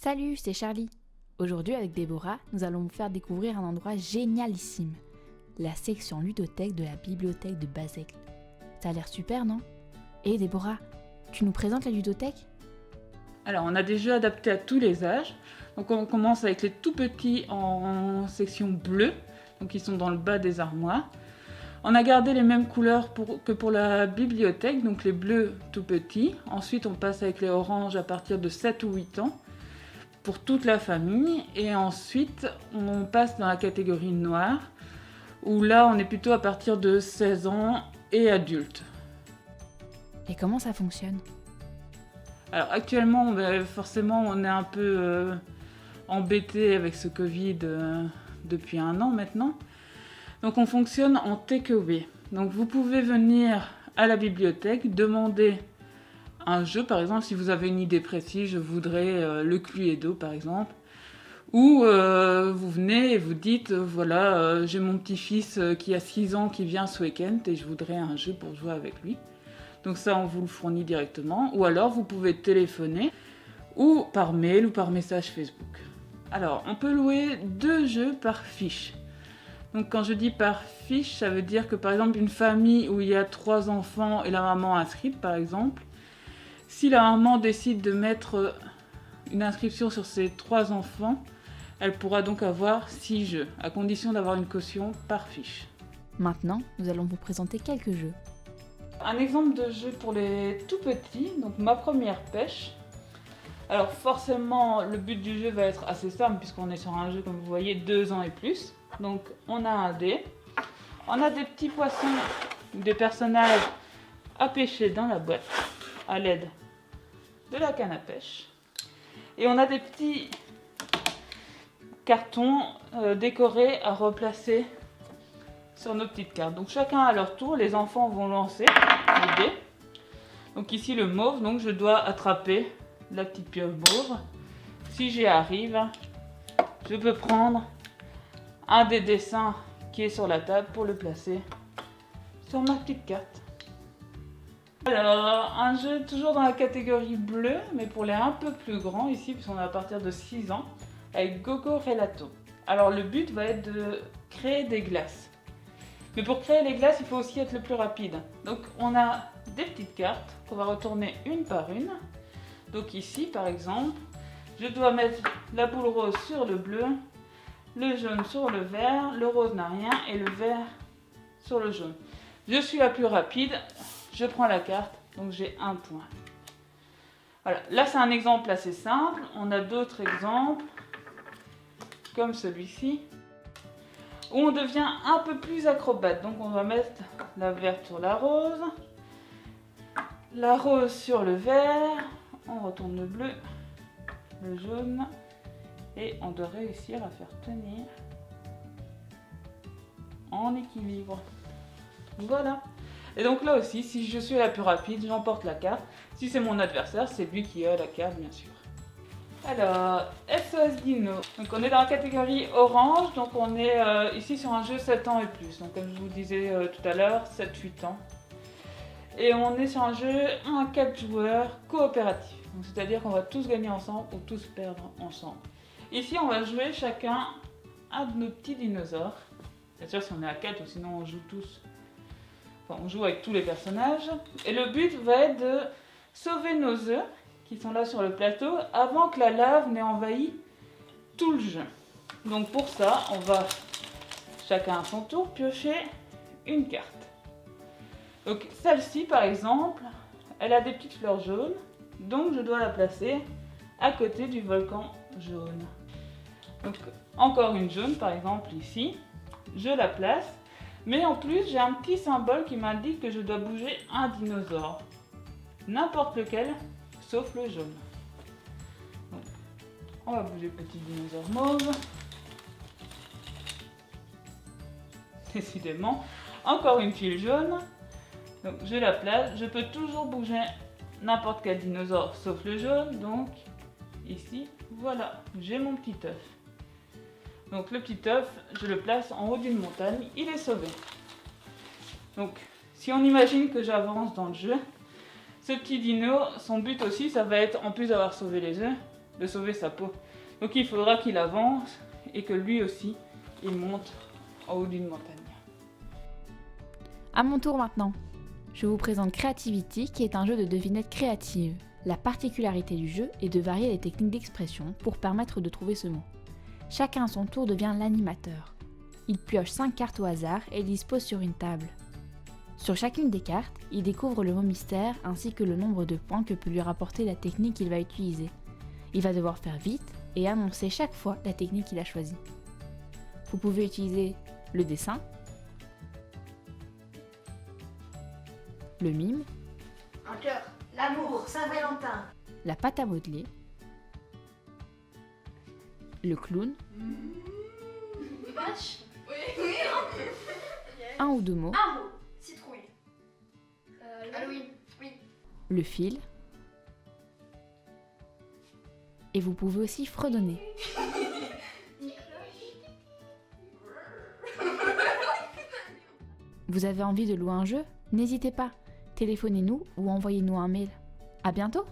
Salut, c'est Charlie. Aujourd'hui, avec Déborah, nous allons vous faire découvrir un endroit génialissime, la section ludothèque de la bibliothèque de Bazaigle. Ça a l'air super, non? Et Déborah, tu nous présentes la ludothèque? Alors, on a des jeux adaptés à tous les âges. Donc, on commence avec les tout petits en section bleue, donc ils sont dans le bas des armoires. On a gardé les mêmes couleurs que pour la bibliothèque, donc les bleus tout petits. Ensuite, on passe avec les oranges à partir de 7 ou 8 ans pour toute la famille. Et ensuite, on passe dans la catégorie noire, où là, on est plutôt à partir de 16 ans et adultes. Et comment ça fonctionne? Alors actuellement, forcément, on est un peu embêté avec ce Covid depuis 1 an maintenant. Donc on fonctionne en takeaway. Donc vous pouvez venir à la bibliothèque, demander un jeu, par exemple, si vous avez une idée précise, je voudrais le Cluedo par exemple. Ou vous venez et vous dites, voilà, j'ai mon petit-fils qui a 6 ans qui vient ce week-end et je voudrais un jeu pour jouer avec lui. Donc ça, on vous le fournit directement. Ou alors, vous pouvez téléphoner, ou par mail, ou par message Facebook. Alors, on peut louer 2 jeux par fiche. Donc quand je dis par fiche, ça veut dire que par exemple, une famille où il y a 3 enfants et la maman inscrite, par exemple, si la maman décide de mettre une inscription sur ses 3 enfants, elle pourra donc avoir 6 jeux, à condition d'avoir une caution par fiche. Maintenant, nous allons vous présenter quelques jeux. Un exemple de jeu pour les tout petits, donc ma première pêche. Alors forcément, le but du jeu va être assez simple puisqu'on est sur un jeu, comme vous voyez, 2 ans et plus. Donc on a un dé, on a des petits poissons, des personnages à pêcher dans la boîte à l'aide de la canne à pêche. Et on a des petits cartons décorés à replacer sur nos petites cartes. Donc chacun à leur tour, les enfants vont lancer les dés. Donc ici le mauve, donc je dois attraper la petite pieuvre mauve. Si j'y arrive, je peux prendre un des dessins qui est sur la table pour le placer sur ma petite carte. Alors, un jeu toujours dans la catégorie bleue, mais pour les un peu plus grands ici, puisqu'on est à partir de 6 ans, avec Gogo Relato. Alors le but va être de créer des glaces. Mais pour créer les glaces, il faut aussi être le plus rapide. Donc on a des petites cartes qu'on va retourner une par une. Donc ici par exemple, je dois mettre la boule rose sur le bleu, le jaune sur le vert, le rose n'a rien et le vert sur le jaune. Je suis la plus rapide, je prends la carte, donc j'ai 1 point. Voilà, là c'est un exemple assez simple. On a d'autres exemples, comme celui-ci, où on devient un peu plus acrobate. Donc on va mettre la verte sur la rose sur le vert, on retourne le bleu, le jaune, et on doit réussir à faire tenir en équilibre. Voilà. Et donc là aussi, si je suis la plus rapide, j'emporte la carte. Si c'est mon adversaire, c'est lui qui a la carte, bien sûr. Alors, SOS Dino. Donc on est dans la catégorie orange, donc on est ici sur un jeu 7 ans et plus. Donc comme je vous disais tout à l'heure, 7-8 ans. Et on est sur un jeu 1 à 4 joueurs coopératif. C'est-à-dire qu'on va tous gagner ensemble ou tous perdre ensemble. Ici on va jouer chacun un de nos petits dinosaures. Bien sûr si on est à 4 ou sinon on joue tous. Enfin, on joue avec tous les personnages. Et le but va être de sauver nos œufs qui sont là sur le plateau avant que la lave n'ait envahi tout le jeu. Donc pour ça, on va chacun à son tour piocher une carte. Donc celle-ci par exemple, elle a des petites fleurs jaunes, donc je dois la placer à côté du volcan jaune. Donc encore une jaune par exemple ici, je la place, mais en plus j'ai un petit symbole qui m'indique que je dois bouger un dinosaure. N'importe lequel, sauf le jaune. Donc, on va bouger le petit dinosaure mauve. Décidément, encore une file jaune. Donc je la place. Je peux toujours bouger n'importe quel dinosaure sauf le jaune. Donc ici, voilà, j'ai mon petit œuf. Donc le petit œuf, je le place en haut d'une montagne. Il est sauvé. Donc si on imagine que j'avance dans le jeu, ce petit dino, son but aussi, ça va être, en plus d'avoir sauvé les œufs, de sauver sa peau. Donc il faudra qu'il avance et que lui aussi, il monte en haut d'une montagne. À mon tour maintenant. Je vous présente Creativity qui est un jeu de devinettes créatives. La particularité du jeu est de varier les techniques d'expression pour permettre de trouver ce mot. Chacun à son tour devient l'animateur. Il pioche 5 cartes au hasard et les dispose sur une table. Sur chacune des cartes, il découvre le mot mystère ainsi que le nombre de points que peut lui rapporter la technique qu'il va utiliser. Il va devoir faire vite et annoncer chaque fois la technique qu'il a choisie. Vous pouvez utiliser le dessin, le mime, Un cœur, l'amour, Saint-Valentin. la pâte à modeler, le clown, Vache. un ou deux mots, Un mot, citrouille. Halloween. Oui. le fil, et vous pouvez aussi fredonner. Vous avez envie de louer un jeu? N'hésitez pas, téléphonez-nous ou envoyez-nous un mail. À bientôt!